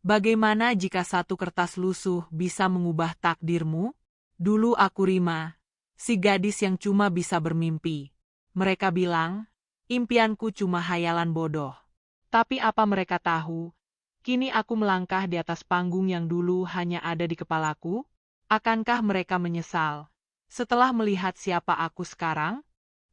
Bagaimana jika satu kertas lusuh bisa mengubah takdirmu? Dulu aku Rima, si gadis yang cuma bisa bermimpi. Mereka bilang, impianku cuma hayalan bodoh. Tapi apa mereka tahu? Kini aku melangkah di atas panggung yang dulu hanya ada di kepalaku. Akankah mereka menyesal setelah melihat siapa aku sekarang?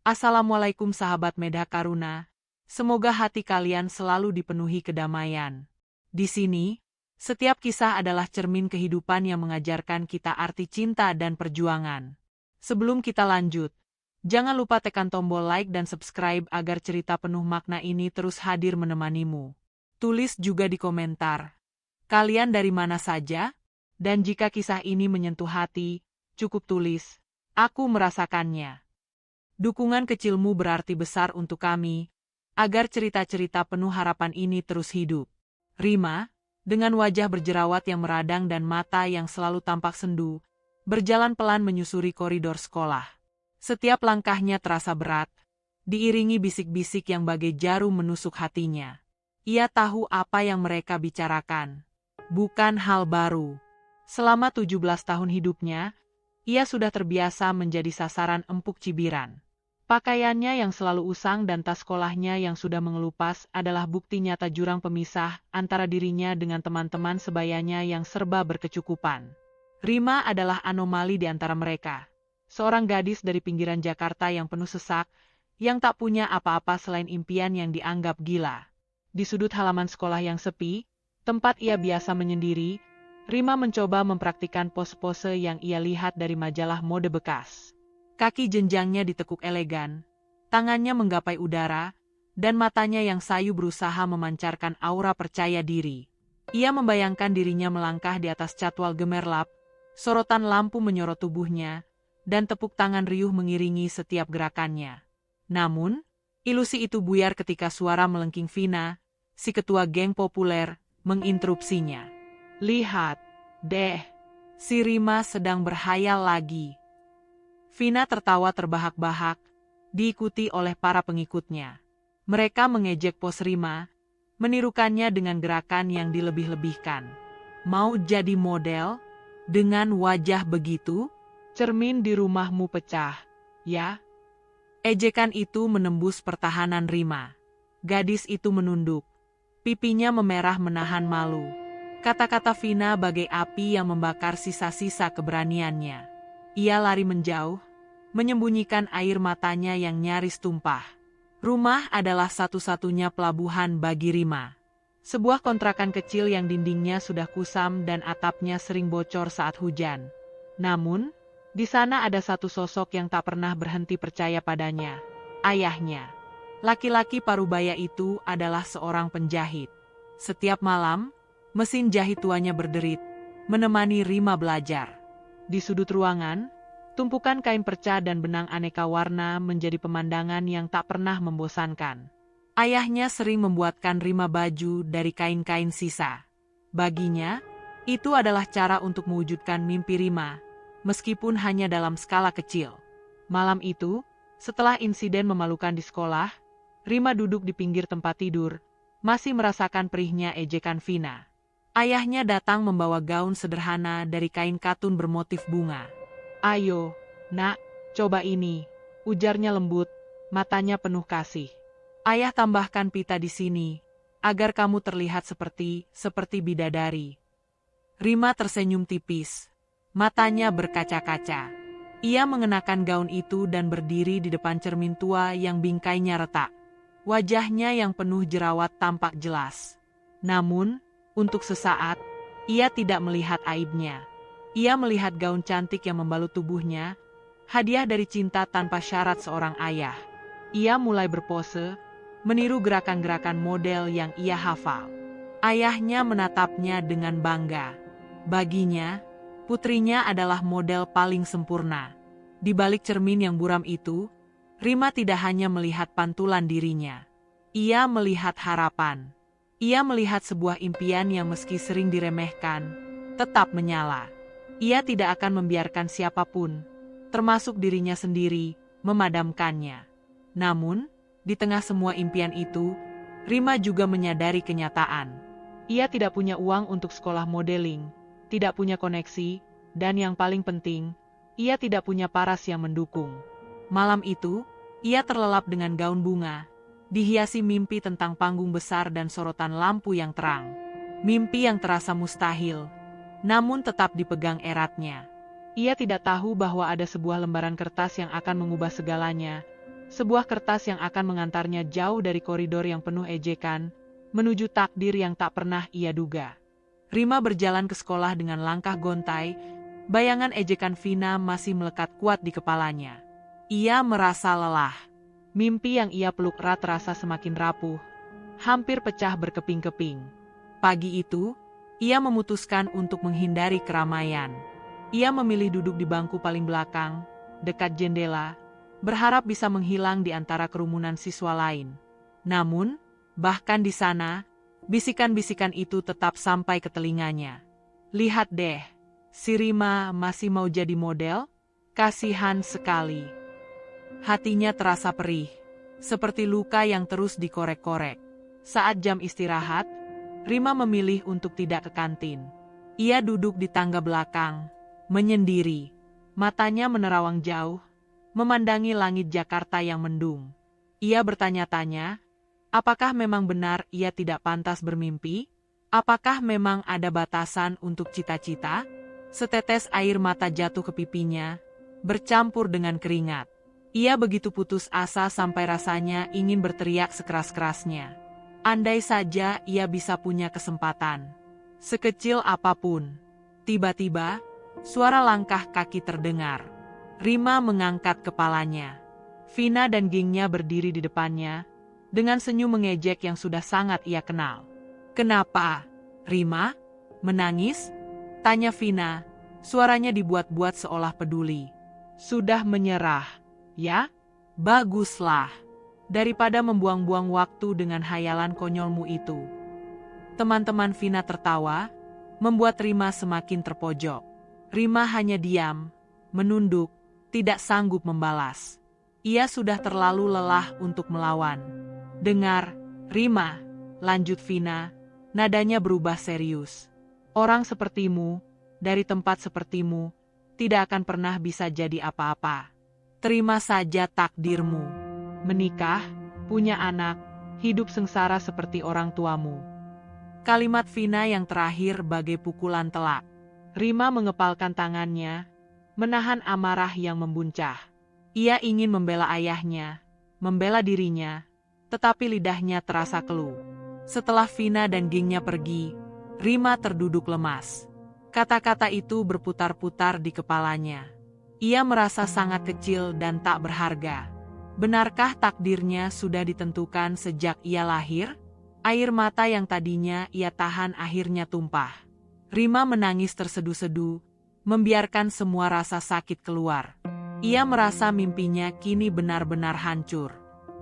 Assalamualaikum sahabat Medha Karuna. Semoga hati kalian selalu dipenuhi kedamaian. Di sini, setiap kisah adalah cermin kehidupan yang mengajarkan kita arti cinta dan perjuangan. Sebelum kita lanjut, jangan lupa tekan tombol like dan subscribe agar cerita penuh makna ini terus hadir menemanimu. Tulis juga di komentar, kalian dari mana saja? Dan jika kisah ini menyentuh hati, cukup tulis, aku merasakannya. Dukungan kecilmu berarti besar untuk kami, agar cerita-cerita penuh harapan ini terus hidup. Rima, dengan wajah berjerawat yang meradang dan mata yang selalu tampak sendu, berjalan pelan menyusuri koridor sekolah. Setiap langkahnya terasa berat, diiringi bisik-bisik yang bagai jarum menusuk hatinya. Ia tahu apa yang mereka bicarakan. Bukan hal baru. Selama 17 tahun hidupnya, ia sudah terbiasa menjadi sasaran empuk cibiran. Pakaiannya yang selalu usang dan tas sekolahnya yang sudah mengelupas adalah bukti nyata jurang pemisah antara dirinya dengan teman-teman sebayanya yang serba berkecukupan. Rima adalah anomali di antara mereka. Seorang gadis dari pinggiran Jakarta yang penuh sesak, yang tak punya apa-apa selain impian yang dianggap gila. Di sudut halaman sekolah yang sepi, tempat ia biasa menyendiri, Rima mencoba mempraktikkan pose-pose yang ia lihat dari majalah mode bekas. Kaki jenjangnya ditekuk elegan, tangannya menggapai udara, dan matanya yang sayu berusaha memancarkan aura percaya diri. Ia membayangkan dirinya melangkah di atas catwal gemerlap, sorotan lampu menyorot tubuhnya, dan tepuk tangan riuh mengiringi setiap gerakannya. Namun, ilusi itu buyar ketika suara melengking Vina, si ketua geng populer, menginterupsinya. Lihat, deh, si Rima sedang berhayal lagi. Vina tertawa terbahak-bahak, diikuti oleh para pengikutnya. Mereka mengejek pos Rima, menirukannya dengan gerakan yang dilebih-lebihkan. Mau jadi model? Dengan wajah begitu? Cermin di rumahmu pecah, ya? Ejekan itu menembus pertahanan Rima. Gadis itu menunduk. Pipinya memerah menahan malu. Kata-kata Vina bagai api yang membakar sisa-sisa keberaniannya. Ia lari menjauh, menyembunyikan air matanya yang nyaris tumpah. Rumah adalah satu-satunya pelabuhan bagi Rima. Sebuah kontrakan kecil yang dindingnya sudah kusam dan atapnya sering bocor saat hujan. Namun, di sana ada satu sosok yang tak pernah berhenti percaya padanya. Ayahnya. Laki-laki parubaya itu adalah seorang penjahit. Setiap malam, mesin jahit tuanya berderit, menemani Rima belajar. Di sudut ruangan, tumpukan kain perca dan benang aneka warna menjadi pemandangan yang tak pernah membosankan. Ayahnya sering membuatkan Rima baju dari kain-kain sisa. Baginya, itu adalah cara untuk mewujudkan mimpi Rima, meskipun hanya dalam skala kecil. Malam itu, setelah insiden memalukan di sekolah, Rima duduk di pinggir tempat tidur, masih merasakan perihnya ejekan Vina. Ayahnya datang membawa gaun sederhana dari kain katun bermotif bunga. Ayo, nak, coba ini, ujarnya lembut, matanya penuh kasih. Ayah tambahkan pita di sini, agar kamu terlihat seperti bidadari. Rima tersenyum tipis, matanya berkaca-kaca. Ia mengenakan gaun itu dan berdiri di depan cermin tua yang bingkainya retak. Wajahnya yang penuh jerawat tampak jelas. Namun, untuk sesaat, ia tidak melihat aibnya. Ia melihat gaun cantik yang membalut tubuhnya, hadiah dari cinta tanpa syarat seorang ayah. Ia mulai berpose, meniru gerakan-gerakan model yang ia hafal. Ayahnya menatapnya dengan bangga. Baginya, putrinya adalah model paling sempurna. Di balik cermin yang buram itu, Rima tidak hanya melihat pantulan dirinya. Ia melihat harapan. Ia melihat sebuah impian yang meski sering diremehkan, tetap menyala. Ia tidak akan membiarkan siapapun, termasuk dirinya sendiri, memadamkannya. Namun, di tengah semua impian itu, Rima juga menyadari kenyataan. Ia tidak punya uang untuk sekolah modeling, tidak punya koneksi, dan yang paling penting, ia tidak punya paras yang mendukung. Malam itu, ia terlelap dengan gaun bunga, dihiasi mimpi tentang panggung besar dan sorotan lampu yang terang. Mimpi yang terasa mustahil, namun tetap dipegang eratnya. Ia tidak tahu bahwa ada sebuah lembaran kertas yang akan mengubah segalanya, sebuah kertas yang akan mengantarnya jauh dari koridor yang penuh ejekan, menuju takdir yang tak pernah ia duga. Rima berjalan ke sekolah dengan langkah gontai, bayangan ejekan Vina masih melekat kuat di kepalanya. Ia merasa lelah. Mimpi yang ia peluk erat terasa semakin rapuh, hampir pecah berkeping-keping. Pagi itu, ia memutuskan untuk menghindari keramaian. Ia memilih duduk di bangku paling belakang, dekat jendela, berharap bisa menghilang di antara kerumunan siswa lain. Namun, bahkan di sana, bisikan-bisikan itu tetap sampai ke telinganya. Lihat deh, si Rima masih mau jadi model? Kasihan sekali. Hatinya terasa perih, seperti luka yang terus dikorek-korek. Saat jam istirahat, Rima memilih untuk tidak ke kantin. Ia duduk di tangga belakang, menyendiri. Matanya menerawang jauh, memandangi langit Jakarta yang mendung. Ia bertanya-tanya, apakah memang benar ia tidak pantas bermimpi? Apakah memang ada batasan untuk cita-cita? Setetes air mata jatuh ke pipinya, bercampur dengan keringat. Ia begitu putus asa sampai rasanya ingin berteriak sekeras-kerasnya. Andai saja ia bisa punya kesempatan, sekecil apapun. Tiba-tiba, suara langkah kaki terdengar. Rima mengangkat kepalanya. Vina dan gengnya berdiri di depannya, dengan senyum mengejek yang sudah sangat ia kenal. Kenapa, Rima? Menangis? Tanya Vina, suaranya dibuat-buat seolah peduli. Sudah menyerah, ya? Baguslah. Daripada membuang-buang waktu dengan hayalan konyolmu itu. Teman-teman Vina tertawa, membuat Rima semakin terpojok. Rima hanya diam, menunduk, tidak sanggup membalas. Ia sudah terlalu lelah untuk melawan. Dengar, Rima, lanjut Vina, nadanya berubah serius. Orang sepertimu, dari tempat sepertimu, tidak akan pernah bisa jadi apa-apa. Terima saja takdirmu. Menikah, punya anak, hidup sengsara seperti orang tuamu. Kalimat Vina yang terakhir bagai pukulan telak. Rima mengepalkan tangannya, menahan amarah yang membuncah. Ia ingin membela ayahnya, membela dirinya, tetapi lidahnya terasa keluh. Setelah Vina dan gengnya pergi, Rima terduduk lemas. Kata-kata itu berputar-putar di kepalanya. Ia merasa sangat kecil dan tak berharga. Benarkah takdirnya sudah ditentukan sejak ia lahir? Air mata yang tadinya ia tahan akhirnya tumpah. Rima menangis terseduh-seduh, membiarkan semua rasa sakit keluar. Ia merasa mimpinya kini benar-benar hancur.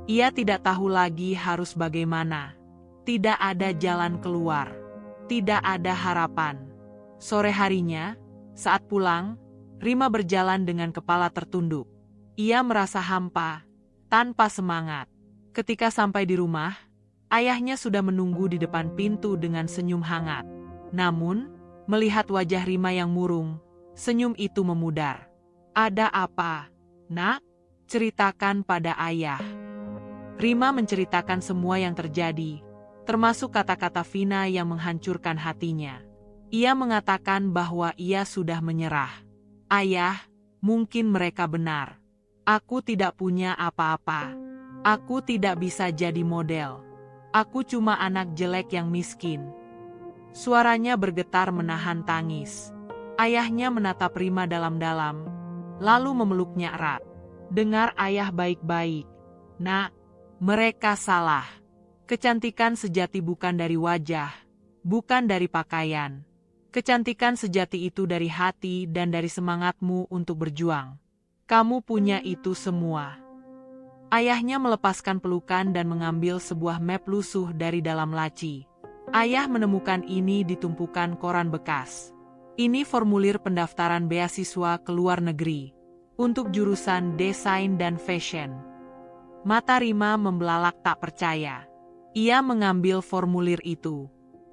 Ia tidak tahu lagi harus bagaimana. Tidak ada jalan keluar. Tidak ada harapan. Sore harinya, saat pulang, Rima berjalan dengan kepala tertunduk. Ia merasa hampa, tanpa semangat. Ketika sampai di rumah, ayahnya sudah menunggu di depan pintu dengan senyum hangat. Namun, melihat wajah Rima yang murung, senyum itu memudar. Ada apa, Nak? Ceritakan pada ayah. Rima menceritakan semua yang terjadi, termasuk kata-kata Vina yang menghancurkan hatinya. Ia mengatakan bahwa ia sudah menyerah. Ayah, mungkin mereka benar. Aku tidak punya apa-apa. Aku tidak bisa jadi model. Aku cuma anak jelek yang miskin. Suaranya bergetar menahan tangis. Ayahnya menatap Rima dalam-dalam, lalu memeluknya erat. Dengar ayah baik-baik. Nak, mereka salah. Kecantikan sejati bukan dari wajah, bukan dari pakaian. Kecantikan sejati itu dari hati dan dari semangatmu untuk berjuang. Kamu punya itu semua. Ayahnya melepaskan pelukan dan mengambil sebuah map lusuh dari dalam laci. Ayah menemukan ini di tumpukan koran bekas. Ini formulir pendaftaran beasiswa ke luar negeri untuk jurusan desain dan fashion. Mata Rima membelalak tak percaya. Ia mengambil formulir itu.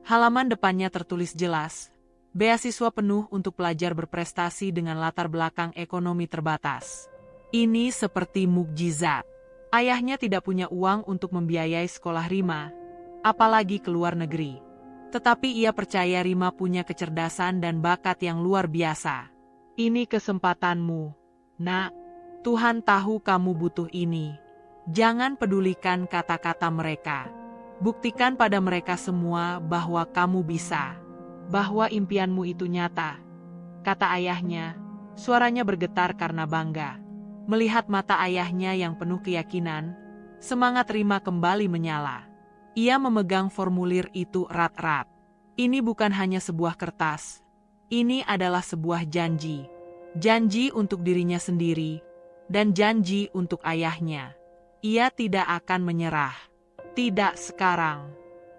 Halaman depannya tertulis jelas, beasiswa penuh untuk pelajar berprestasi dengan latar belakang ekonomi terbatas. Ini seperti mukjizat. Ayahnya tidak punya uang untuk membiayai sekolah Rima, apalagi ke luar negeri. Tetapi ia percaya Rima punya kecerdasan dan bakat yang luar biasa. Ini kesempatanmu, nak. Tuhan tahu kamu butuh ini. Jangan pedulikan kata-kata mereka. Buktikan pada mereka semua bahwa kamu bisa. Bahwa impianmu itu nyata. Kata ayahnya, suaranya bergetar karena bangga. Melihat mata ayahnya yang penuh keyakinan, semangat Rima kembali menyala. Ia memegang formulir itu erat-erat. Ini bukan hanya sebuah kertas. Ini adalah sebuah janji. Janji untuk dirinya sendiri, dan janji untuk ayahnya. Ia tidak akan menyerah. Tidak sekarang.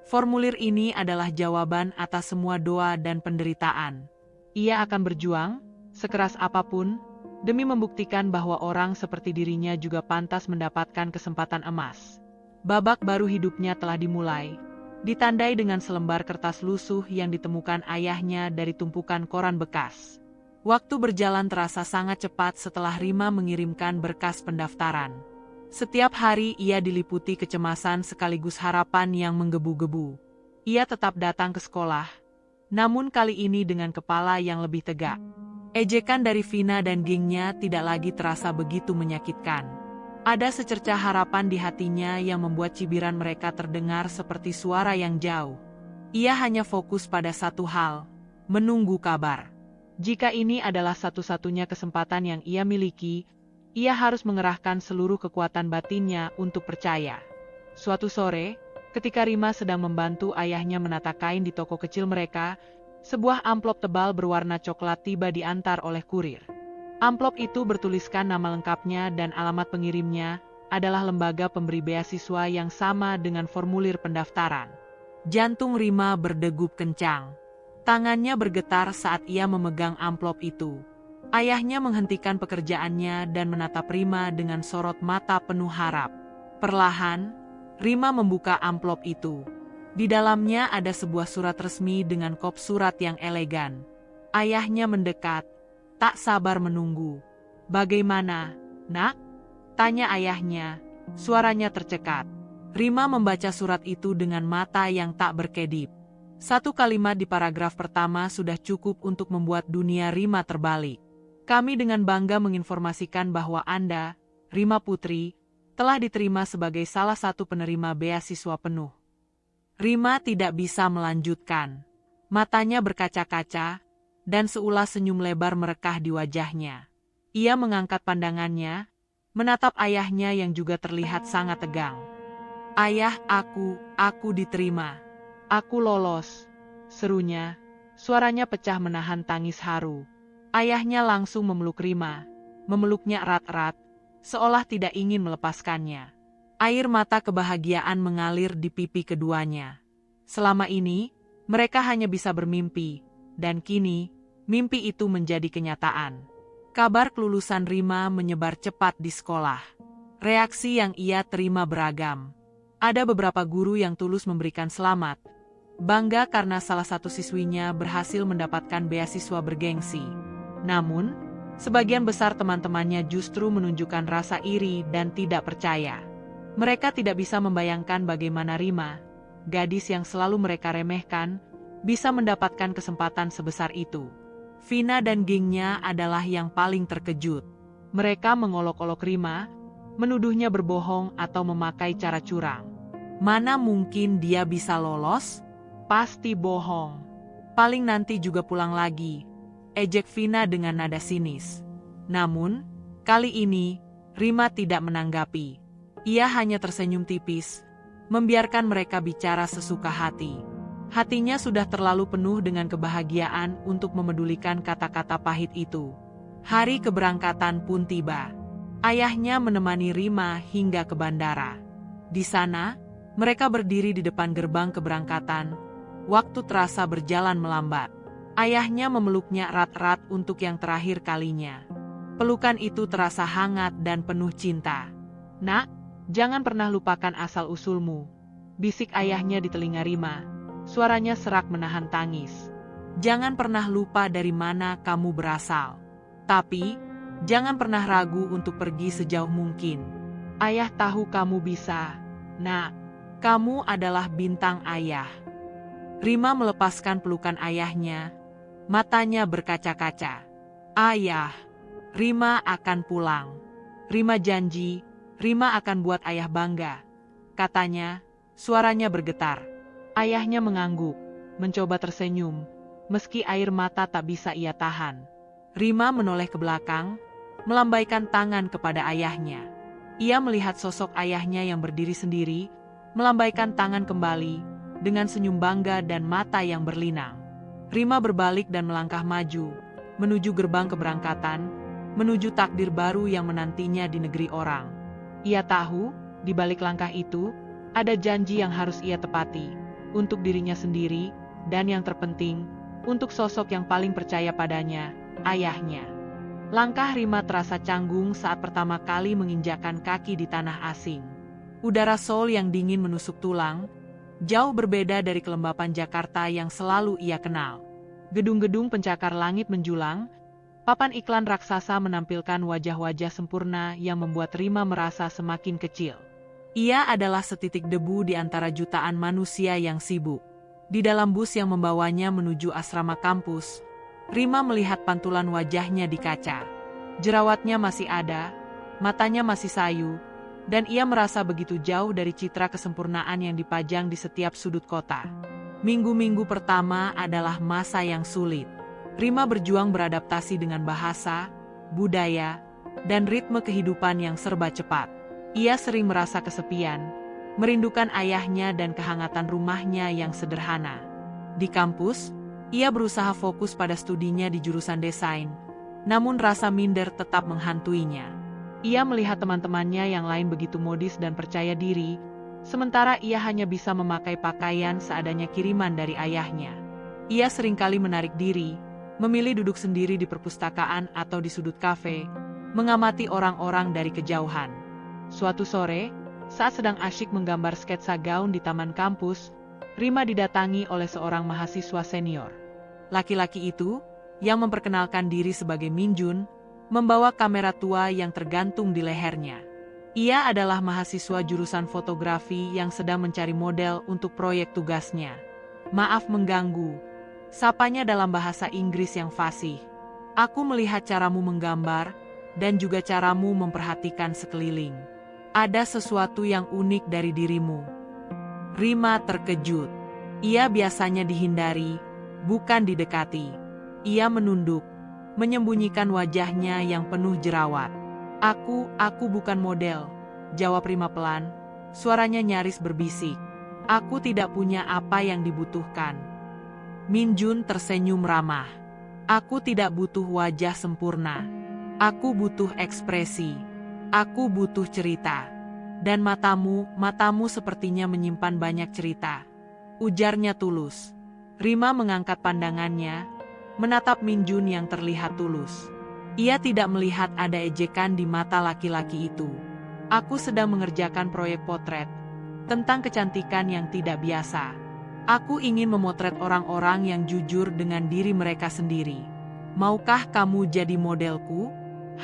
Formulir ini adalah jawaban atas semua doa dan penderitaan. Ia akan berjuang, sekeras apapun, demi membuktikan bahwa orang seperti dirinya juga pantas mendapatkan kesempatan emas. Babak baru hidupnya telah dimulai, ditandai dengan selembar kertas lusuh yang ditemukan ayahnya dari tumpukan koran bekas. Waktu berjalan terasa sangat cepat setelah Rima mengirimkan berkas pendaftaran. Setiap hari ia diliputi kecemasan sekaligus harapan yang menggebu-gebu. Ia tetap datang ke sekolah, namun kali ini dengan kepala yang lebih tegak. Ejekan dari Vina dan gengnya tidak lagi terasa begitu menyakitkan. Ada secercah harapan di hatinya yang membuat cibiran mereka terdengar seperti suara yang jauh. Ia hanya fokus pada satu hal, menunggu kabar. Jika ini adalah satu-satunya kesempatan yang ia miliki, ia harus mengerahkan seluruh kekuatan batinnya untuk percaya. Suatu sore, ketika Rima sedang membantu ayahnya menata kain di toko kecil mereka, sebuah amplop tebal berwarna coklat tiba diantar oleh kurir. Amplop itu bertuliskan nama lengkapnya dan alamat pengirimnya adalah lembaga pemberi beasiswa yang sama dengan formulir pendaftaran. Jantung Rima berdegup kencang. Tangannya bergetar saat ia memegang amplop itu. Ayahnya menghentikan pekerjaannya dan menatap Rima dengan sorot mata penuh harap. Perlahan, Rima membuka amplop itu. Di dalamnya ada sebuah surat resmi dengan kop surat yang elegan. Ayahnya mendekat, tak sabar menunggu. "Bagaimana, nak?" tanya ayahnya, suaranya tercekat. Rima membaca surat itu dengan mata yang tak berkedip. Satu kalimat di paragraf pertama sudah cukup untuk membuat dunia Rima terbalik. "Kami dengan bangga menginformasikan bahwa Anda, Rima Putri, telah diterima sebagai salah satu penerima beasiswa penuh." Rima tidak bisa melanjutkan. Matanya berkaca-kaca, dan seulas senyum lebar merekah di wajahnya. Ia mengangkat pandangannya, menatap ayahnya yang juga terlihat sangat tegang. "Ayah, aku diterima. Aku lolos," serunya. Suaranya pecah menahan tangis haru. Ayahnya langsung memeluk Rima, memeluknya erat-erat, seolah tidak ingin melepaskannya. Air mata kebahagiaan mengalir di pipi keduanya. Selama ini, mereka hanya bisa bermimpi, dan kini, mimpi itu menjadi kenyataan. Kabar kelulusan Rima menyebar cepat di sekolah. Reaksi yang ia terima beragam. Ada beberapa guru yang tulus memberikan selamat, bangga karena salah satu siswinya berhasil mendapatkan beasiswa bergengsi. Namun, sebagian besar teman-temannya justru menunjukkan rasa iri dan tidak percaya. Mereka tidak bisa membayangkan bagaimana Rima, gadis yang selalu mereka remehkan, bisa mendapatkan kesempatan sebesar itu. Vina dan gengnya adalah yang paling terkejut. Mereka mengolok-olok Rima, menuduhnya berbohong atau memakai cara curang. Mana mungkin dia bisa lolos? Pasti bohong. Paling nanti juga pulang lagi, ejek Vina dengan nada sinis. Namun, kali ini, Rima tidak menanggapi. Ia hanya tersenyum tipis, membiarkan mereka bicara sesuka hati. Hatinya sudah terlalu penuh dengan kebahagiaan untuk memedulikan kata-kata pahit itu. Hari keberangkatan pun tiba. Ayahnya menemani Rima hingga ke bandara. Di sana, mereka berdiri di depan gerbang keberangkatan. Waktu terasa berjalan melambat. Ayahnya memeluknya erat-erat untuk yang terakhir kalinya. Pelukan itu terasa hangat dan penuh cinta. "Nak, jangan pernah lupakan asal-usulmu," bisik ayahnya di telinga Rima, Suaranya serak menahan tangis. Jangan pernah lupa dari mana kamu berasal. Tapi, jangan pernah ragu untuk pergi sejauh mungkin. Ayah tahu kamu bisa. Nak, kamu adalah bintang ayah. Rima melepaskan pelukan ayahnya. Matanya berkaca-kaca. Ayah, Rima akan pulang. Rima janji, Rima akan buat ayah bangga. Katanya, suaranya bergetar. Ayahnya mengangguk, mencoba tersenyum. Meski air mata tak bisa ia tahan. Rima menoleh ke belakang, melambaikan tangan kepada ayahnya. Ia melihat sosok ayahnya yang berdiri sendiri, melambaikan tangan kembali, dengan senyum bangga dan mata yang berlinang. Rima berbalik dan melangkah maju, menuju gerbang keberangkatan, menuju takdir baru yang menantinya di negeri orang. Ia tahu, di balik langkah itu, ada janji yang harus ia tepati, untuk dirinya sendiri, dan yang terpenting, untuk sosok yang paling percaya padanya, ayahnya. Langkah Rima terasa canggung saat pertama kali menginjakkan kaki di tanah asing. Udara Seoul yang dingin menusuk tulang, jauh berbeda dari kelembapan Jakarta yang selalu ia kenal. Gedung-gedung pencakar langit menjulang, papan iklan raksasa menampilkan wajah-wajah sempurna yang membuat Rima merasa semakin kecil. Ia adalah setitik debu di antara jutaan manusia yang sibuk. Di dalam bus yang membawanya menuju asrama kampus, Rima melihat pantulan wajahnya di kaca. Jerawatnya masih ada, matanya masih sayu, dan ia merasa begitu jauh dari citra kesempurnaan yang dipajang di setiap sudut kota. Minggu-minggu pertama adalah masa yang sulit. Rima berjuang beradaptasi dengan bahasa, budaya, dan ritme kehidupan yang serba cepat. Ia sering merasa kesepian, merindukan ayahnya dan kehangatan rumahnya yang sederhana. Di kampus, ia berusaha fokus pada studinya di jurusan desain, namun rasa minder tetap menghantuinya. Ia melihat teman-temannya yang lain begitu modis dan percaya diri, sementara ia hanya bisa memakai pakaian seadanya kiriman dari ayahnya. Ia seringkali menarik diri, memilih duduk sendiri di perpustakaan atau di sudut kafe, mengamati orang-orang dari kejauhan. Suatu sore, saat sedang asyik menggambar sketsa gaun di taman kampus, Rima didatangi oleh seorang mahasiswa senior. Laki-laki itu, yang memperkenalkan diri sebagai Minjun, membawa kamera tua yang tergantung di lehernya. Ia adalah mahasiswa jurusan fotografi yang sedang mencari model untuk proyek tugasnya. Maaf mengganggu, sapanya dalam bahasa Inggris yang fasih. Aku melihat caramu menggambar, dan juga caramu memperhatikan sekeliling. Ada sesuatu yang unik dari dirimu. Rima terkejut. Ia biasanya dihindari, bukan didekati. Ia menunduk, menyembunyikan wajahnya yang penuh jerawat. Aku bukan model, jawab Rima pelan, suaranya nyaris berbisik. Aku tidak punya apa yang dibutuhkan. Minjun tersenyum ramah. Aku tidak butuh wajah sempurna. Aku butuh ekspresi. Aku butuh cerita. Dan matamu sepertinya menyimpan banyak cerita. Ujarnya tulus. Rima mengangkat pandangannya, menatap Minjun yang terlihat tulus. Ia tidak melihat ada ejekan di mata laki-laki itu. Aku sedang mengerjakan proyek potret, tentang kecantikan yang tidak biasa. Aku ingin memotret orang-orang yang jujur dengan diri mereka sendiri. Maukah kamu jadi modelku?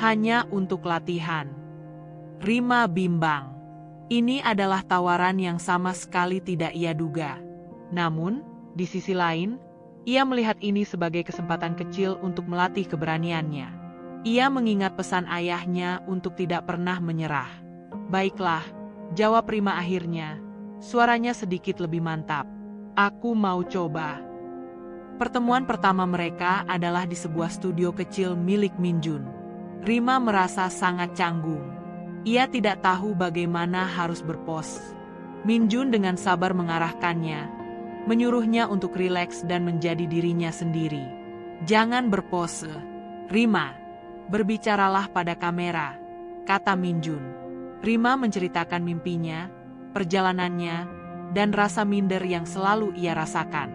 Hanya untuk latihan. Rima bimbang. Ini adalah tawaran yang sama sekali tidak ia duga. Namun, di sisi lain, ia melihat ini sebagai kesempatan kecil untuk melatih keberaniannya. Ia mengingat pesan ayahnya untuk tidak pernah menyerah. Baiklah, jawab Rima akhirnya. Suaranya sedikit lebih mantap. Aku mau coba. Pertemuan pertama mereka adalah di sebuah studio kecil milik Minjun. Rima merasa sangat canggung. Ia tidak tahu bagaimana harus berpos. Minjun dengan sabar mengarahkannya, menyuruhnya untuk rileks dan menjadi dirinya sendiri. Jangan berpose, Rima. Berbicaralah pada kamera, kata Minjun. Rima menceritakan mimpinya, perjalanannya, dan rasa minder yang selalu ia rasakan.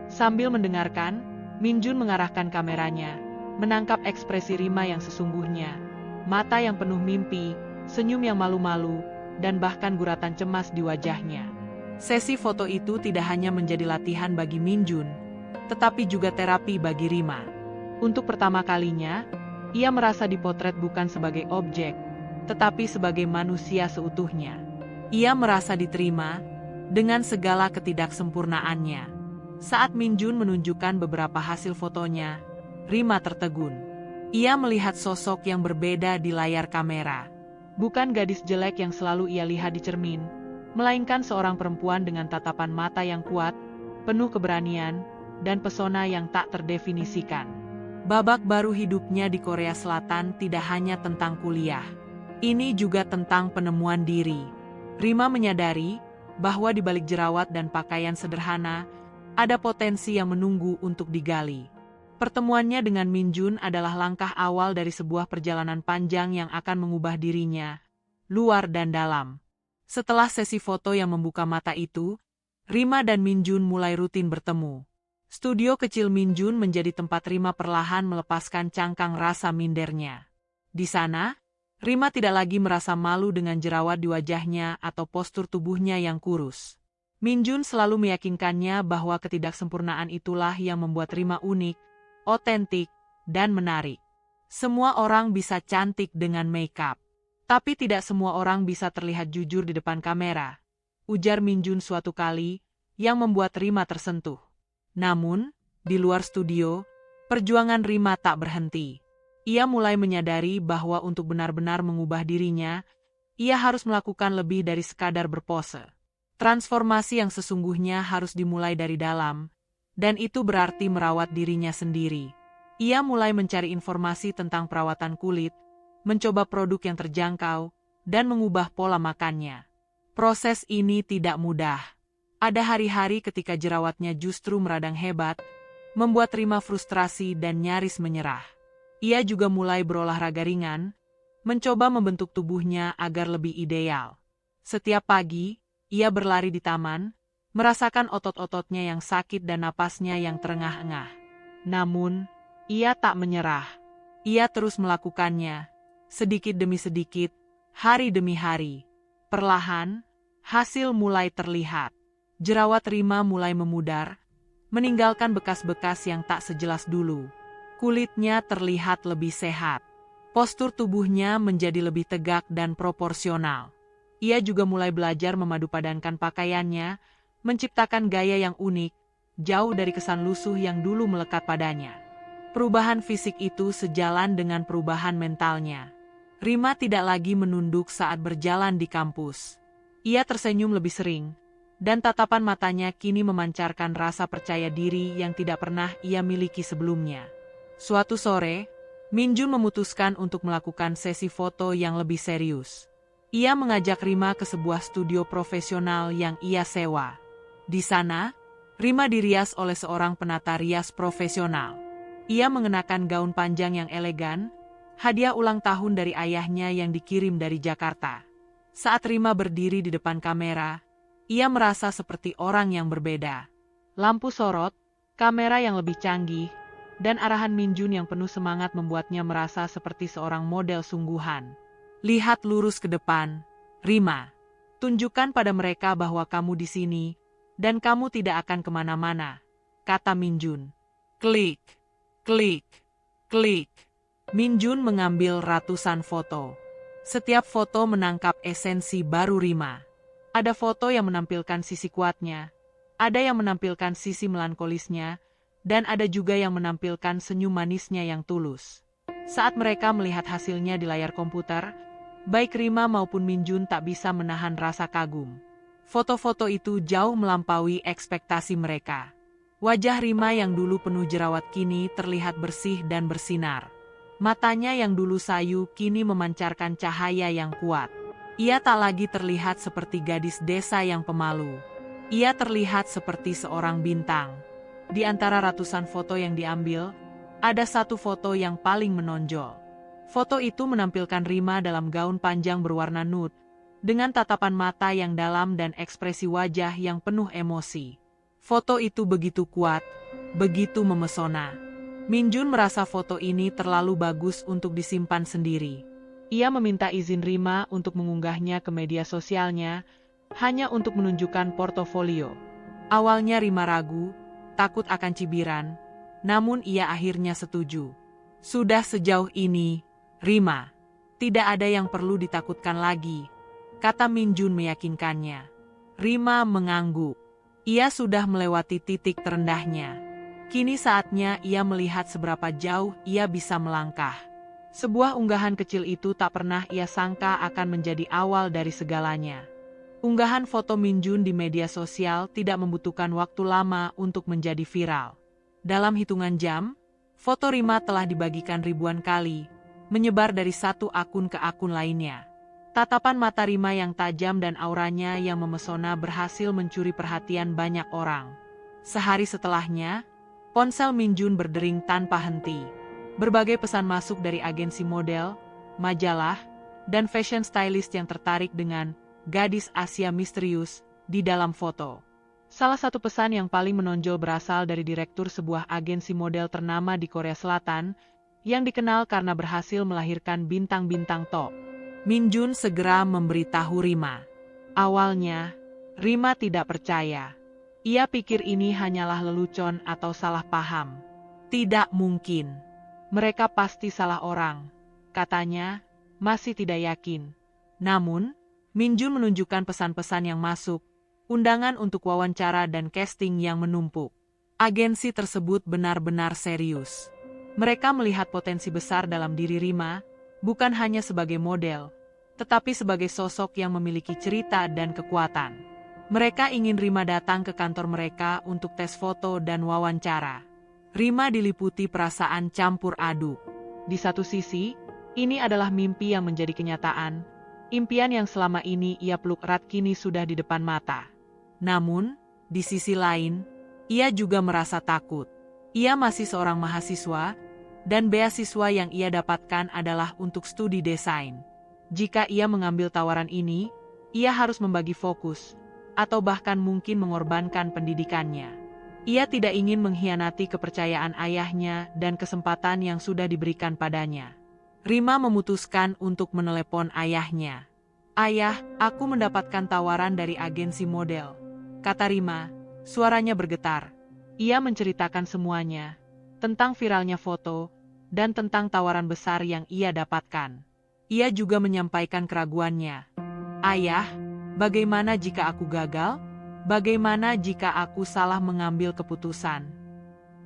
Sambil mendengarkan, Minjun mengarahkan kameranya, menangkap ekspresi Rima yang sesungguhnya, mata yang penuh mimpi, senyum yang malu-malu, dan bahkan guratan cemas di wajahnya. Sesi foto itu tidak hanya menjadi latihan bagi Minjun, tetapi juga terapi bagi Rima. Untuk pertama kalinya, ia merasa dipotret bukan sebagai objek, tetapi sebagai manusia seutuhnya. Ia merasa diterima dengan segala ketidaksempurnaannya. Saat Minjun menunjukkan beberapa hasil fotonya, Rima tertegun. Ia melihat sosok yang berbeda di layar kamera. Bukan gadis jelek yang selalu ia lihat di cermin, melainkan seorang perempuan dengan tatapan mata yang kuat, penuh keberanian, dan pesona yang tak terdefinisikan. Babak baru hidupnya di Korea Selatan tidak hanya tentang kuliah. Ini juga tentang penemuan diri. Rima menyadari bahwa di balik jerawat dan pakaian sederhana, ada potensi yang menunggu untuk digali. Pertemuannya dengan Minjun adalah langkah awal dari sebuah perjalanan panjang yang akan mengubah dirinya, luar dan dalam. Setelah sesi foto yang membuka mata itu, Rima dan Minjun mulai rutin bertemu. Studio kecil Minjun menjadi tempat Rima perlahan melepaskan cangkang rasa mindernya. Di sana, Rima tidak lagi merasa malu dengan jerawat di wajahnya atau postur tubuhnya yang kurus. Minjun selalu meyakinkannya bahwa ketidaksempurnaan itulah yang membuat Rima unik, otentik, dan menarik. Semua orang bisa cantik dengan makeup. Tapi tidak semua orang bisa terlihat jujur di depan kamera, ujar Minjun suatu kali, yang membuat Rima tersentuh. Namun, di luar studio, perjuangan Rima tak berhenti. Ia mulai menyadari bahwa untuk benar-benar mengubah dirinya, ia harus melakukan lebih dari sekadar berpose. Transformasi yang sesungguhnya harus dimulai dari dalam, dan itu berarti merawat dirinya sendiri. Ia mulai mencari informasi tentang perawatan kulit, mencoba produk yang terjangkau, dan mengubah pola makannya. Proses ini tidak mudah. Ada hari-hari ketika jerawatnya justru meradang hebat, membuat Rima frustrasi dan nyaris menyerah. Ia juga mulai berolahraga ringan, mencoba membentuk tubuhnya agar lebih ideal. Setiap pagi, ia berlari di taman, merasakan otot-ototnya yang sakit dan napasnya yang terengah-engah. Namun, ia tak menyerah. Ia terus melakukannya. Sedikit demi sedikit, hari demi hari. Perlahan, hasil mulai terlihat. Jerawat Rima mulai memudar, meninggalkan bekas-bekas yang tak sejelas dulu. Kulitnya terlihat lebih sehat. Postur tubuhnya menjadi lebih tegak dan proporsional. Ia juga mulai belajar memadupadankan pakaiannya, menciptakan gaya yang unik, jauh dari kesan lusuh yang dulu melekat padanya. Perubahan fisik itu sejalan dengan perubahan mentalnya. Rima tidak lagi menunduk saat berjalan di kampus. Ia tersenyum lebih sering, dan tatapan matanya kini memancarkan rasa percaya diri yang tidak pernah ia miliki sebelumnya. Suatu sore, Minjun memutuskan untuk melakukan sesi foto yang lebih serius. Ia mengajak Rima ke sebuah studio profesional yang ia sewa. Di sana, Rima dirias oleh seorang penata rias profesional. Ia mengenakan gaun panjang yang elegan, hadiah ulang tahun dari ayahnya yang dikirim dari Jakarta. Saat Rima berdiri di depan kamera, ia merasa seperti orang yang berbeda. Lampu sorot, kamera yang lebih canggih, dan arahan Minjun yang penuh semangat membuatnya merasa seperti seorang model sungguhan. Lihat lurus ke depan, Rima. Tunjukkan pada mereka bahwa kamu di sini, dan kamu tidak akan kemana-mana, kata Minjun. Klik, klik, klik. Minjun mengambil ratusan foto. Setiap foto menangkap esensi baru Rima. Ada foto yang menampilkan sisi kuatnya, ada yang menampilkan sisi melankolisnya, dan ada juga yang menampilkan senyum manisnya yang tulus. Saat mereka melihat hasilnya di layar komputer, baik Rima maupun Minjun tak bisa menahan rasa kagum. Foto-foto itu jauh melampaui ekspektasi mereka. Wajah Rima yang dulu penuh jerawat kini terlihat bersih dan bersinar. Matanya yang dulu sayu kini memancarkan cahaya yang kuat. Ia tak lagi terlihat seperti gadis desa yang pemalu. Ia terlihat seperti seorang bintang. Di antara ratusan foto yang diambil, ada satu foto yang paling menonjol. Foto itu menampilkan Rima dalam gaun panjang berwarna nude, dengan tatapan mata yang dalam dan ekspresi wajah yang penuh emosi. Foto itu begitu kuat, begitu memesona. Minjun merasa foto ini terlalu bagus untuk disimpan sendiri. Ia meminta izin Rima untuk mengunggahnya ke media sosialnya, hanya untuk menunjukkan portofolio. Awalnya Rima ragu, takut akan cibiran, namun ia akhirnya setuju. Sudah sejauh ini, Rima, tidak ada yang perlu ditakutkan lagi, kata Min Jun meyakinkannya. Rima mengangguk. Ia sudah melewati titik terendahnya. Kini saatnya ia melihat seberapa jauh ia bisa melangkah. Sebuah unggahan kecil itu tak pernah ia sangka akan menjadi awal dari segalanya. Unggahan foto Min Jun di media sosial tidak membutuhkan waktu lama untuk menjadi viral. Dalam hitungan jam, foto Rima telah dibagikan ribuan kali, menyebar dari satu akun ke akun lainnya. Tatapan mata Rima yang tajam dan auranya yang memesona berhasil mencuri perhatian banyak orang. Sehari setelahnya, ponsel Min Jun berdering tanpa henti. Berbagai pesan masuk dari agensi model, majalah, dan fashion stylist yang tertarik dengan gadis Asia misterius di dalam foto. Salah satu pesan yang paling menonjol berasal dari direktur sebuah agensi model ternama di Korea Selatan, yang dikenal karena berhasil melahirkan bintang-bintang top. Min Jun segera memberitahu Rima. Awalnya, Rima tidak percaya. Ia pikir ini hanyalah lelucon atau salah paham. Tidak mungkin. Mereka pasti salah orang, katanya, masih tidak yakin. Namun, Min Jun menunjukkan pesan-pesan yang masuk, undangan untuk wawancara dan casting yang menumpuk. Agensi tersebut benar-benar serius. Mereka melihat potensi besar dalam diri Rima, bukan hanya sebagai model, tetapi sebagai sosok yang memiliki cerita dan kekuatan. Mereka ingin Rima datang ke kantor mereka untuk tes foto dan wawancara. Rima diliputi perasaan campur aduk. Di satu sisi, ini adalah mimpi yang menjadi kenyataan. Impian yang selama ini ia peluk erat kini sudah di depan mata. Namun, di sisi lain, ia juga merasa takut. Ia masih seorang mahasiswa, dan beasiswa yang ia dapatkan adalah untuk studi desain. Jika ia mengambil tawaran ini, ia harus membagi fokus, atau bahkan mungkin mengorbankan pendidikannya. Ia tidak ingin mengkhianati kepercayaan ayahnya dan kesempatan yang sudah diberikan padanya. Rima memutuskan untuk menelepon ayahnya. "Ayah, aku mendapatkan tawaran dari agensi model," kata Rima, suaranya bergetar. Ia menceritakan semuanya, tentang viralnya foto, dan tentang tawaran besar yang ia dapatkan. Ia juga menyampaikan keraguannya. "Ayah, bagaimana jika aku gagal? Bagaimana jika aku salah mengambil keputusan?"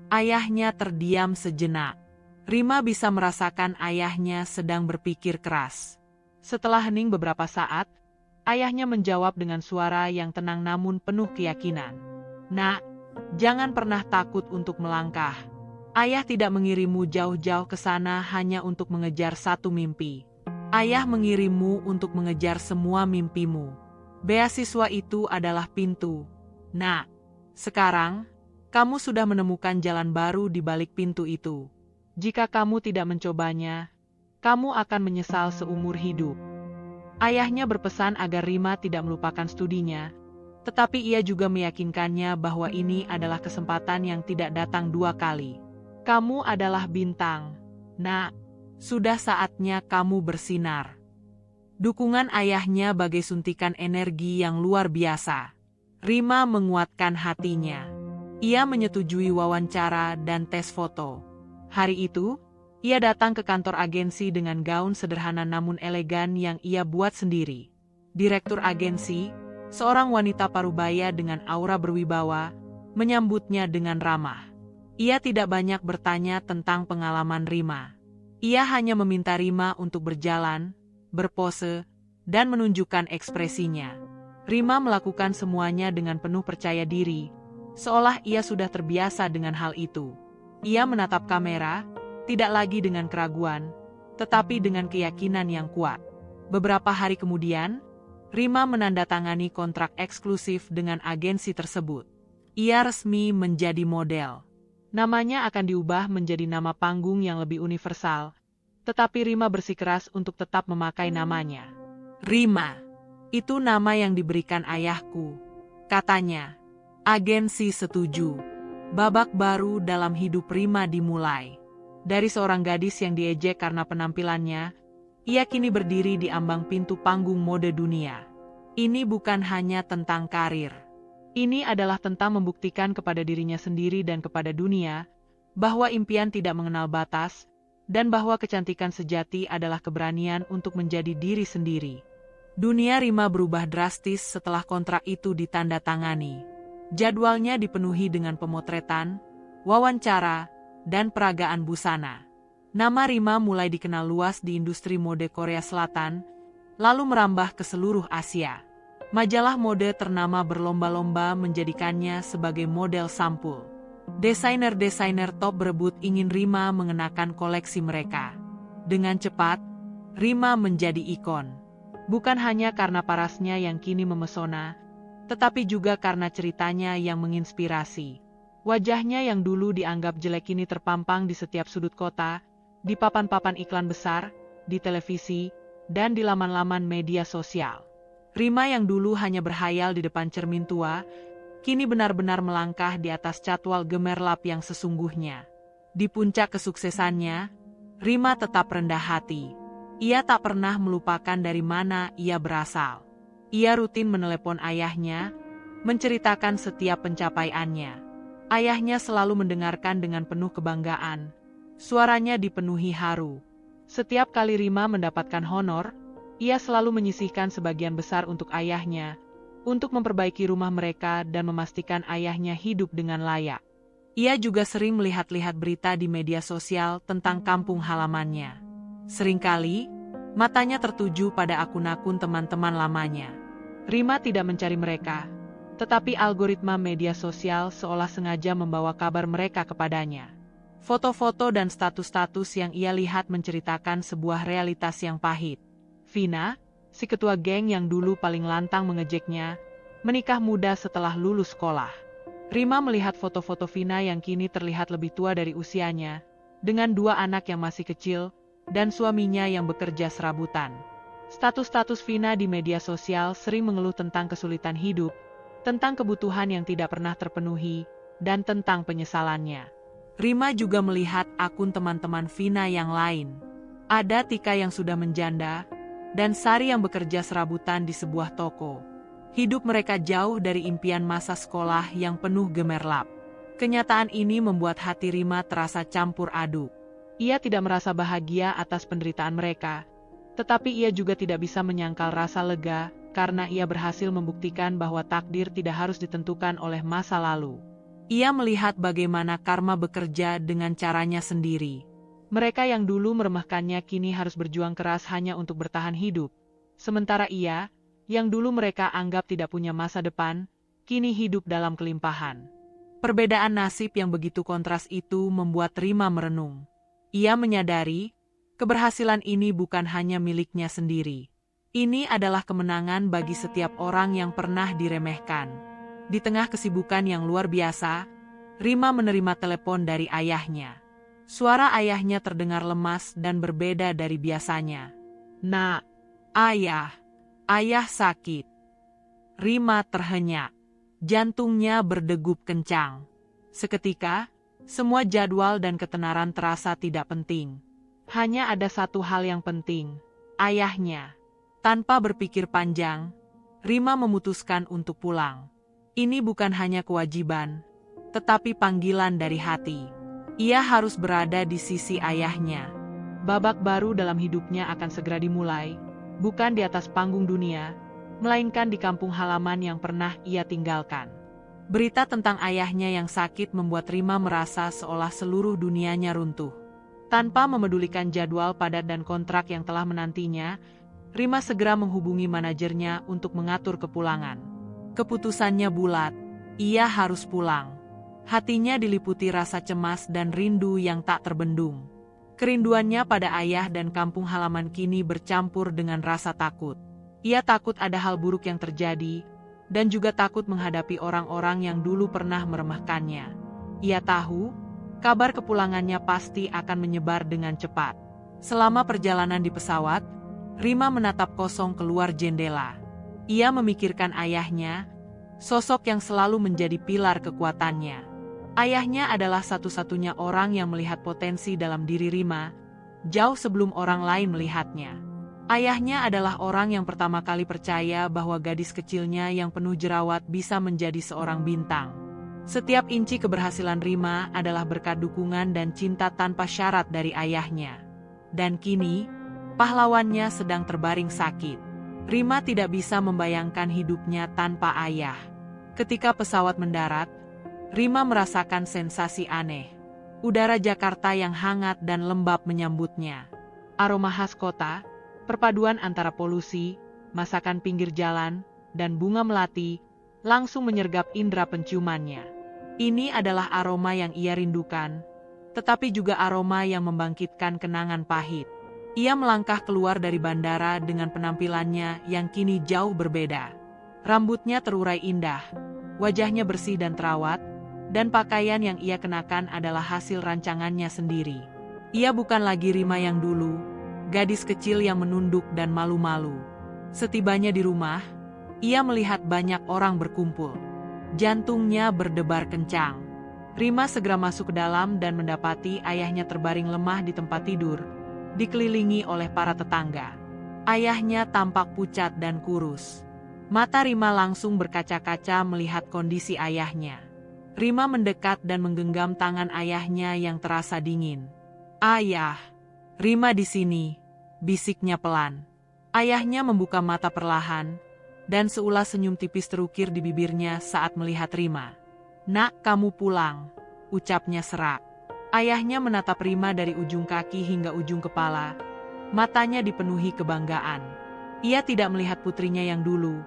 Ayahnya terdiam sejenak. Rima bisa merasakan ayahnya sedang berpikir keras. Setelah hening beberapa saat, ayahnya menjawab dengan suara yang tenang namun penuh keyakinan. "Nak, jangan pernah takut untuk melangkah. Ayah tidak mengirimmu jauh-jauh ke sana hanya untuk mengejar satu mimpi. Ayah mengirimmu untuk mengejar semua mimpimu. Beasiswa itu adalah pintu. Nak, sekarang, kamu sudah menemukan jalan baru di balik pintu itu. Jika kamu tidak mencobanya, kamu akan menyesal seumur hidup." Ayahnya berpesan agar Rima tidak melupakan studinya, tetapi ia juga meyakinkannya bahwa ini adalah kesempatan yang tidak datang dua kali. "Kamu adalah bintang, Nak. Sudah saatnya kamu bersinar." Dukungan ayahnya bagai suntikan energi yang luar biasa. Rima menguatkan hatinya. Ia menyetujui wawancara dan tes foto. Hari itu, ia datang ke kantor agensi dengan gaun sederhana namun elegan yang ia buat sendiri. Direktur agensi, seorang wanita parubaya dengan aura berwibawa, menyambutnya dengan ramah. Ia tidak banyak bertanya tentang pengalaman Rima. Ia hanya meminta Rima untuk berjalan, berpose, dan menunjukkan ekspresinya. Rima melakukan semuanya dengan penuh percaya diri, seolah ia sudah terbiasa dengan hal itu. Ia menatap kamera, tidak lagi dengan keraguan, tetapi dengan keyakinan yang kuat. Beberapa hari kemudian, Rima menandatangani kontrak eksklusif dengan agensi tersebut. Ia resmi menjadi model. Namanya akan diubah menjadi nama panggung yang lebih universal, tetapi Rima bersikeras untuk tetap memakai namanya. "Rima, itu nama yang diberikan ayahku," katanya. Agensi setuju. Babak baru dalam hidup Rima dimulai. Dari seorang gadis yang diejek karena penampilannya, ia kini berdiri di ambang pintu panggung mode dunia. Ini bukan hanya tentang karir. Ini adalah tentang membuktikan kepada dirinya sendiri dan kepada dunia bahwa impian tidak mengenal batas, dan bahwa kecantikan sejati adalah keberanian untuk menjadi diri sendiri. Dunia Rima berubah drastis setelah kontrak itu ditandatangani. Jadwalnya dipenuhi dengan pemotretan, wawancara, dan peragaan busana. Nama Rima mulai dikenal luas di industri mode Korea Selatan, lalu merambah ke seluruh Asia. Majalah mode ternama berlomba-lomba menjadikannya sebagai model sampul. Desainer-desainer top berebut ingin Rima mengenakan koleksi mereka. Dengan cepat, Rima menjadi ikon. Bukan hanya karena parasnya yang kini memesona, tetapi juga karena ceritanya yang menginspirasi. Wajahnya yang dulu dianggap jelek kini terpampang di setiap sudut kota, di papan-papan iklan besar, di televisi, dan di laman-laman media sosial. Rima yang dulu hanya berhayal di depan cermin tua, kini benar-benar melangkah di atas catwalk gemerlap yang sesungguhnya. Di puncak kesuksesannya, Rima tetap rendah hati. Ia tak pernah melupakan dari mana ia berasal. Ia rutin menelepon ayahnya, menceritakan setiap pencapaiannya. Ayahnya selalu mendengarkan dengan penuh kebanggaan. Suaranya dipenuhi haru. Setiap kali Rima mendapatkan honor, ia selalu menyisihkan sebagian besar untuk ayahnya, untuk memperbaiki rumah mereka dan memastikan ayahnya hidup dengan layak. Ia juga sering melihat-lihat berita di media sosial tentang kampung halamannya. Seringkali, matanya tertuju pada akun-akun teman-teman lamanya. Rima tidak mencari mereka, tetapi algoritma media sosial seolah sengaja membawa kabar mereka kepadanya. Foto-foto dan status-status yang ia lihat menceritakan sebuah realitas yang pahit. Vina, si ketua geng yang dulu paling lantang mengejeknya, menikah muda setelah lulus sekolah. Rima melihat foto-foto Vina yang kini terlihat lebih tua dari usianya, dengan 2 anak yang masih kecil, dan suaminya yang bekerja serabutan. Status-status Vina di media sosial sering mengeluh tentang kesulitan hidup, tentang kebutuhan yang tidak pernah terpenuhi, dan tentang penyesalannya. Rima juga melihat akun teman-teman Vina yang lain. Ada Tika yang sudah menjanda, dan Sari yang bekerja serabutan di sebuah toko. Hidup mereka jauh dari impian masa sekolah yang penuh gemerlap. Kenyataan ini membuat hati Rima terasa campur aduk. Ia tidak merasa bahagia atas penderitaan mereka, tetapi ia juga tidak bisa menyangkal rasa lega karena ia berhasil membuktikan bahwa takdir tidak harus ditentukan oleh masa lalu. Ia melihat bagaimana karma bekerja dengan caranya sendiri. Mereka yang dulu meremehkannya kini harus berjuang keras hanya untuk bertahan hidup. Sementara ia, yang dulu mereka anggap tidak punya masa depan, kini hidup dalam kelimpahan. Perbedaan nasib yang begitu kontras itu membuat Rima merenung. Ia menyadari, keberhasilan ini bukan hanya miliknya sendiri. Ini adalah kemenangan bagi setiap orang yang pernah diremehkan. Di tengah kesibukan yang luar biasa, Rima menerima telepon dari ayahnya. Suara ayahnya terdengar lemas dan berbeda dari biasanya. "Nak, ayah sakit." Rima terhenyak. Jantungnya berdegup kencang. Seketika, semua jadwal dan ketenaran terasa tidak penting. Hanya ada satu hal yang penting, ayahnya. Tanpa berpikir panjang, Rima memutuskan untuk pulang. Ini bukan hanya kewajiban, tetapi panggilan dari hati. Ia harus berada di sisi ayahnya. Babak baru dalam hidupnya akan segera dimulai, bukan di atas panggung dunia, melainkan di kampung halaman yang pernah ia tinggalkan. Berita tentang ayahnya yang sakit membuat Rima merasa seolah seluruh dunianya runtuh. Tanpa memedulikan jadwal padat dan kontrak yang telah menantinya, Rima segera menghubungi manajernya untuk mengatur kepulangan. Keputusannya bulat, ia harus pulang. Hatinya diliputi rasa cemas dan rindu yang tak terbendung. Kerinduannya pada ayah dan kampung halaman kini bercampur dengan rasa takut. Ia takut ada hal buruk yang terjadi, dan juga takut menghadapi orang-orang yang dulu pernah meremehkannya. Ia tahu, kabar kepulangannya pasti akan menyebar dengan cepat. Selama perjalanan di pesawat, Rima menatap kosong keluar jendela. Ia memikirkan ayahnya, sosok yang selalu menjadi pilar kekuatannya. Ayahnya adalah satu-satunya orang yang melihat potensi dalam diri Rima, jauh sebelum orang lain melihatnya. Ayahnya adalah orang yang pertama kali percaya bahwa gadis kecilnya yang penuh jerawat bisa menjadi seorang bintang. Setiap inci keberhasilan Rima adalah berkat dukungan dan cinta tanpa syarat dari ayahnya. Dan kini, pahlawannya sedang terbaring sakit. Rima tidak bisa membayangkan hidupnya tanpa ayah. Ketika pesawat mendarat, Rima merasakan sensasi aneh. Udara Jakarta yang hangat dan lembab menyambutnya. Aroma khas kota, perpaduan antara polusi, masakan pinggir jalan, dan bunga melati, langsung menyergap indera penciumannya. Ini adalah aroma yang ia rindukan, tetapi juga aroma yang membangkitkan kenangan pahit. Ia melangkah keluar dari bandara dengan penampilannya yang kini jauh berbeda. Rambutnya terurai indah, wajahnya bersih dan terawat, dan pakaian yang ia kenakan adalah hasil rancangannya sendiri. Ia bukan lagi Rima yang dulu, gadis kecil yang menunduk dan malu-malu. Setibanya di rumah, ia melihat banyak orang berkumpul. Jantungnya berdebar kencang. Rima segera masuk ke dalam dan mendapati ayahnya terbaring lemah di tempat tidur, dikelilingi oleh para tetangga. Ayahnya tampak pucat dan kurus. Mata Rima langsung berkaca-kaca melihat kondisi ayahnya. Rima mendekat dan menggenggam tangan ayahnya yang terasa dingin. "Ayah, Rima di sini," bisiknya pelan. Ayahnya membuka mata perlahan, dan seulas senyum tipis terukir di bibirnya saat melihat Rima. "Nak, kamu pulang," ucapnya serak. Ayahnya menatap Rima dari ujung kaki hingga ujung kepala. Matanya dipenuhi kebanggaan. Ia tidak melihat putrinya yang dulu,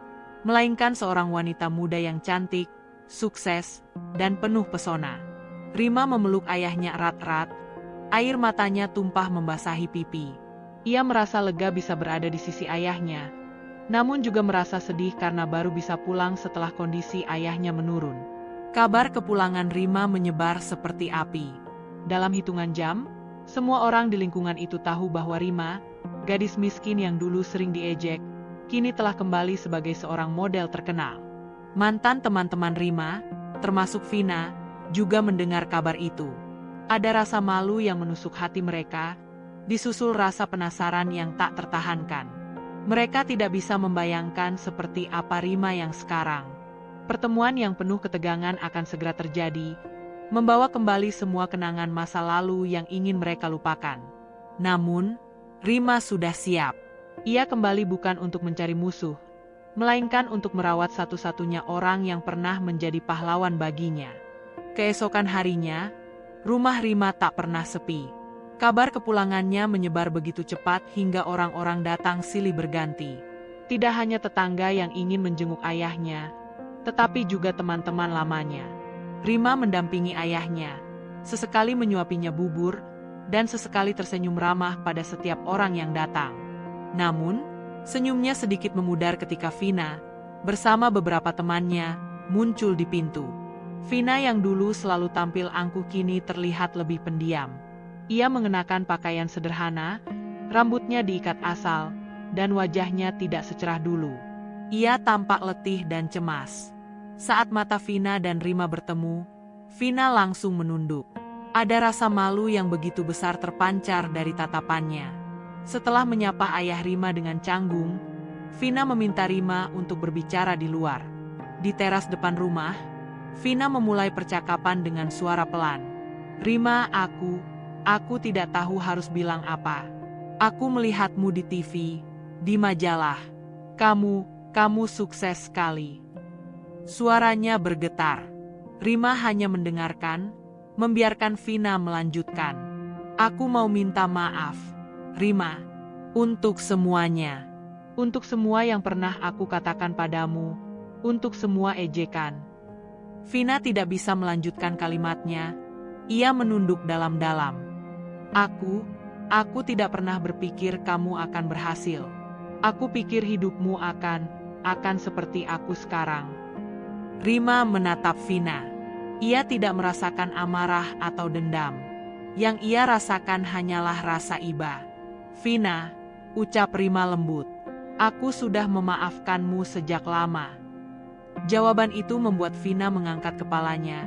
melainkan seorang wanita muda yang cantik, sukses, dan penuh pesona. Rima memeluk ayahnya erat-erat. Air matanya tumpah membasahi pipi. Ia merasa lega bisa berada di sisi ayahnya, namun juga merasa sedih karena baru bisa pulang setelah kondisi ayahnya menurun. Kabar kepulangan Rima menyebar seperti api. Dalam hitungan jam, semua orang di lingkungan itu tahu bahwa Rima, gadis miskin yang dulu sering diejek, kini telah kembali sebagai seorang model terkenal. Mantan teman-teman Rima, termasuk Vina, juga mendengar kabar itu. Ada rasa malu yang menusuk hati mereka, disusul rasa penasaran yang tak tertahankan. Mereka tidak bisa membayangkan seperti apa Rima yang sekarang. Pertemuan yang penuh ketegangan akan segera terjadi, membawa kembali semua kenangan masa lalu yang ingin mereka lupakan. Namun, Rima sudah siap. Ia kembali bukan untuk mencari musuh, melainkan untuk merawat satu-satunya orang yang pernah menjadi pahlawan baginya. Keesokan harinya, rumah Rima tak pernah sepi. Kabar kepulangannya menyebar begitu cepat hingga orang-orang datang silih berganti. Tidak hanya tetangga yang ingin menjenguk ayahnya, tetapi juga teman-teman lamanya. Rima mendampingi ayahnya, sesekali menyuapinya bubur, dan sesekali tersenyum ramah pada setiap orang yang datang. Namun, senyumnya sedikit memudar ketika Vina, bersama beberapa temannya, muncul di pintu. Vina yang dulu selalu tampil angkuh kini terlihat lebih pendiam. Ia mengenakan pakaian sederhana, rambutnya diikat asal, dan wajahnya tidak secerah dulu. Ia tampak letih dan cemas. Saat mata Vina dan Rima bertemu, Vina langsung menunduk. Ada rasa malu yang begitu besar terpancar dari tatapannya. Setelah menyapa ayah Rima dengan canggung, Vina meminta Rima untuk berbicara di luar. Di teras depan rumah, Vina memulai percakapan dengan suara pelan. "Rima, aku tidak tahu harus bilang apa. Aku melihatmu di TV, di majalah. Kamu sukses sekali." Suaranya bergetar. Rima hanya mendengarkan, membiarkan Vina melanjutkan. "Aku mau minta maaf, Rima, untuk semuanya. Untuk semua yang pernah aku katakan padamu, untuk semua ejekan." Vina tidak bisa melanjutkan kalimatnya. Ia menunduk dalam-dalam. Aku tidak pernah berpikir kamu akan berhasil. Aku pikir hidupmu akan seperti aku sekarang." Rima menatap Vina. Ia tidak merasakan amarah atau dendam. Yang ia rasakan hanyalah rasa iba. "Vina," ucap Rima lembut, "aku sudah memaafkanmu sejak lama." Jawaban itu membuat Vina mengangkat kepalanya.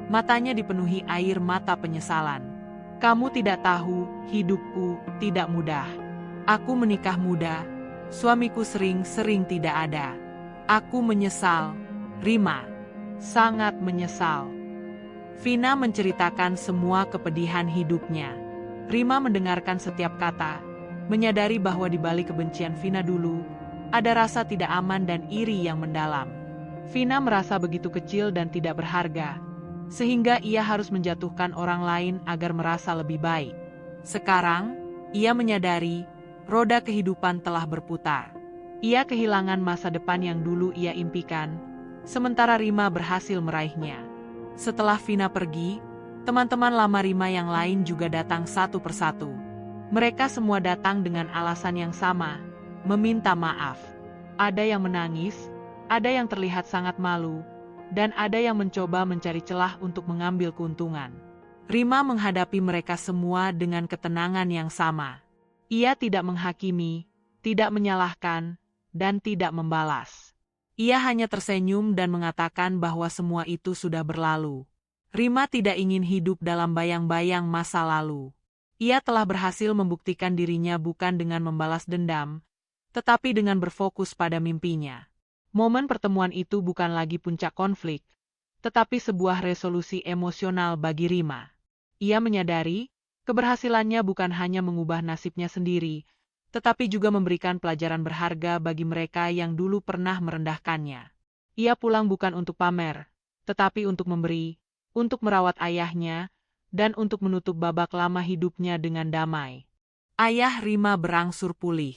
Matanya dipenuhi air mata penyesalan. "Kamu tidak tahu, hidupku tidak mudah. Aku menikah muda, suamiku sering-sering tidak ada. Aku menyesal, Rima. Sangat menyesal. Vina menceritakan semua kepedihan hidupnya. Rima mendengarkan setiap kata, menyadari bahwa di balik kebencian Vina dulu, ada rasa tidak aman dan iri yang mendalam. Vina merasa begitu kecil dan tidak berharga, sehingga ia harus menjatuhkan orang lain agar merasa lebih baik. Sekarang, ia menyadari roda kehidupan telah berputar. Ia kehilangan masa depan yang dulu ia impikan, sementara Rima berhasil meraihnya. Setelah Vina pergi, teman-teman lama Rima yang lain juga datang satu persatu. Mereka semua datang dengan alasan yang sama, meminta maaf. Ada yang menangis, ada yang terlihat sangat malu, dan ada yang mencoba mencari celah untuk mengambil keuntungan. Rima menghadapi mereka semua dengan ketenangan yang sama. Ia tidak menghakimi, tidak menyalahkan, dan tidak membalas. Ia hanya tersenyum dan mengatakan bahwa semua itu sudah berlalu. Rima tidak ingin hidup dalam bayang-bayang masa lalu. Ia telah berhasil membuktikan dirinya bukan dengan membalas dendam, tetapi dengan berfokus pada mimpinya. Momen pertemuan itu bukan lagi puncak konflik, tetapi sebuah resolusi emosional bagi Rima. Ia menyadari, keberhasilannya bukan hanya mengubah nasibnya sendiri, tetapi juga memberikan pelajaran berharga bagi mereka yang dulu pernah merendahkannya. Ia pulang bukan untuk pamer, tetapi untuk memberi, untuk merawat ayahnya, dan untuk menutup babak lama hidupnya dengan damai. Ayah Rima berangsur pulih.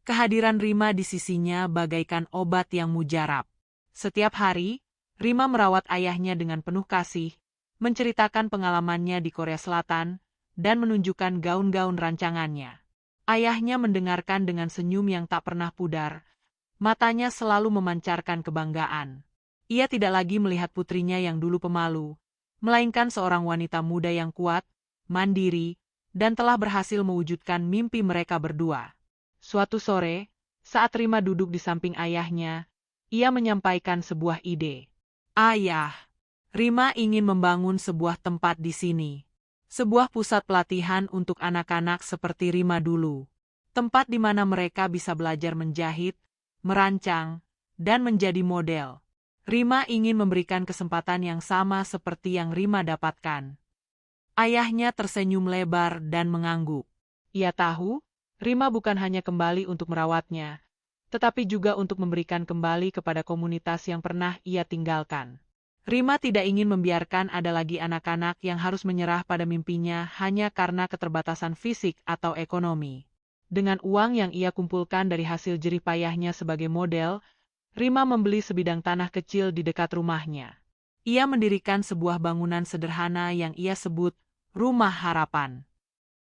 Kehadiran Rima di sisinya bagaikan obat yang mujarab. Setiap hari, Rima merawat ayahnya dengan penuh kasih, menceritakan pengalamannya di Korea Selatan, dan menunjukkan gaun-gaun rancangannya. Ayahnya mendengarkan dengan senyum yang tak pernah pudar, matanya selalu memancarkan kebanggaan. Ia tidak lagi melihat putrinya yang dulu pemalu, melainkan seorang wanita muda yang kuat, mandiri, dan telah berhasil mewujudkan mimpi mereka berdua. Suatu sore, saat Rima duduk di samping ayahnya, ia menyampaikan sebuah ide. Ayah, Rima ingin membangun sebuah tempat di sini. Sebuah pusat pelatihan untuk anak-anak seperti Rima dulu. Tempat di mana mereka bisa belajar menjahit, merancang, dan menjadi model. Rima ingin memberikan kesempatan yang sama seperti yang Rima dapatkan. Ayahnya tersenyum lebar dan mengangguk. Ia tahu, Rima bukan hanya kembali untuk merawatnya, tetapi juga untuk memberikan kembali kepada komunitas yang pernah ia tinggalkan. Rima tidak ingin membiarkan ada lagi anak-anak yang harus menyerah pada mimpinya hanya karena keterbatasan fisik atau ekonomi. Dengan uang yang ia kumpulkan dari hasil jerih payahnya sebagai model, Rima membeli sebidang tanah kecil di dekat rumahnya. Ia mendirikan sebuah bangunan sederhana yang ia sebut Rumah Harapan.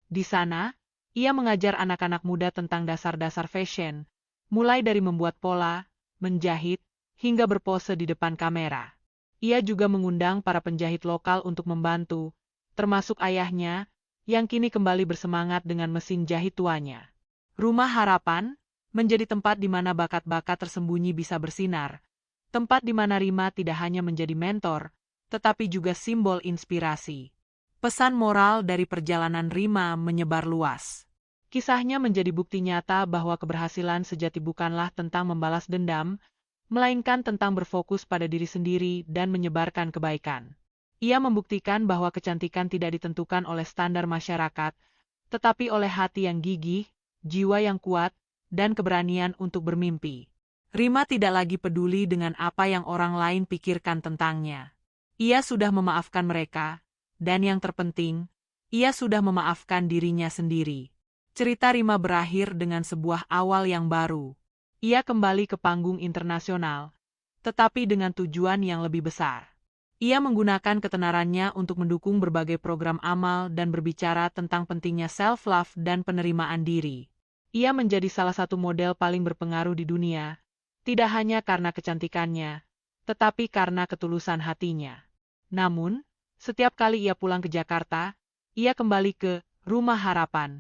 Di sana, ia mengajar anak-anak muda tentang dasar-dasar fashion, mulai dari membuat pola, menjahit, hingga berpose di depan kamera. Ia juga mengundang para penjahit lokal untuk membantu, termasuk ayahnya, yang kini kembali bersemangat dengan mesin jahit tuanya. Rumah Harapan menjadi tempat di mana bakat-bakat tersembunyi bisa bersinar, tempat di mana Rima tidak hanya menjadi mentor, tetapi juga simbol inspirasi. Pesan moral dari perjalanan Rima menyebar luas. Kisahnya menjadi bukti nyata bahwa keberhasilan sejati bukanlah tentang membalas dendam, melainkan tentang berfokus pada diri sendiri dan menyebarkan kebaikan. Ia membuktikan bahwa kecantikan tidak ditentukan oleh standar masyarakat, tetapi oleh hati yang gigih, jiwa yang kuat, dan keberanian untuk bermimpi. Rima tidak lagi peduli dengan apa yang orang lain pikirkan tentangnya. Ia sudah memaafkan mereka, dan yang terpenting, ia sudah memaafkan dirinya sendiri. Cerita Rima berakhir dengan sebuah awal yang baru. Ia kembali ke panggung internasional, tetapi dengan tujuan yang lebih besar. Ia menggunakan ketenarannya untuk mendukung berbagai program amal dan berbicara tentang pentingnya self-love dan penerimaan diri. Ia menjadi salah satu model paling berpengaruh di dunia, tidak hanya karena kecantikannya, tetapi karena ketulusan hatinya. Namun, setiap kali ia pulang ke Jakarta, ia kembali ke Rumah Harapan,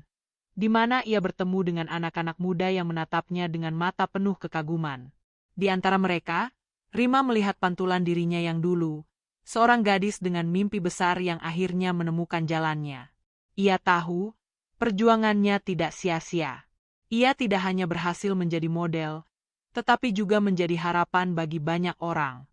di mana ia bertemu dengan anak-anak muda yang menatapnya dengan mata penuh kekaguman. Di antara mereka, Rima melihat pantulan dirinya yang dulu, seorang gadis dengan mimpi besar yang akhirnya menemukan jalannya. Ia tahu, perjuangannya tidak sia-sia. Ia tidak hanya berhasil menjadi model, tetapi juga menjadi harapan bagi banyak orang.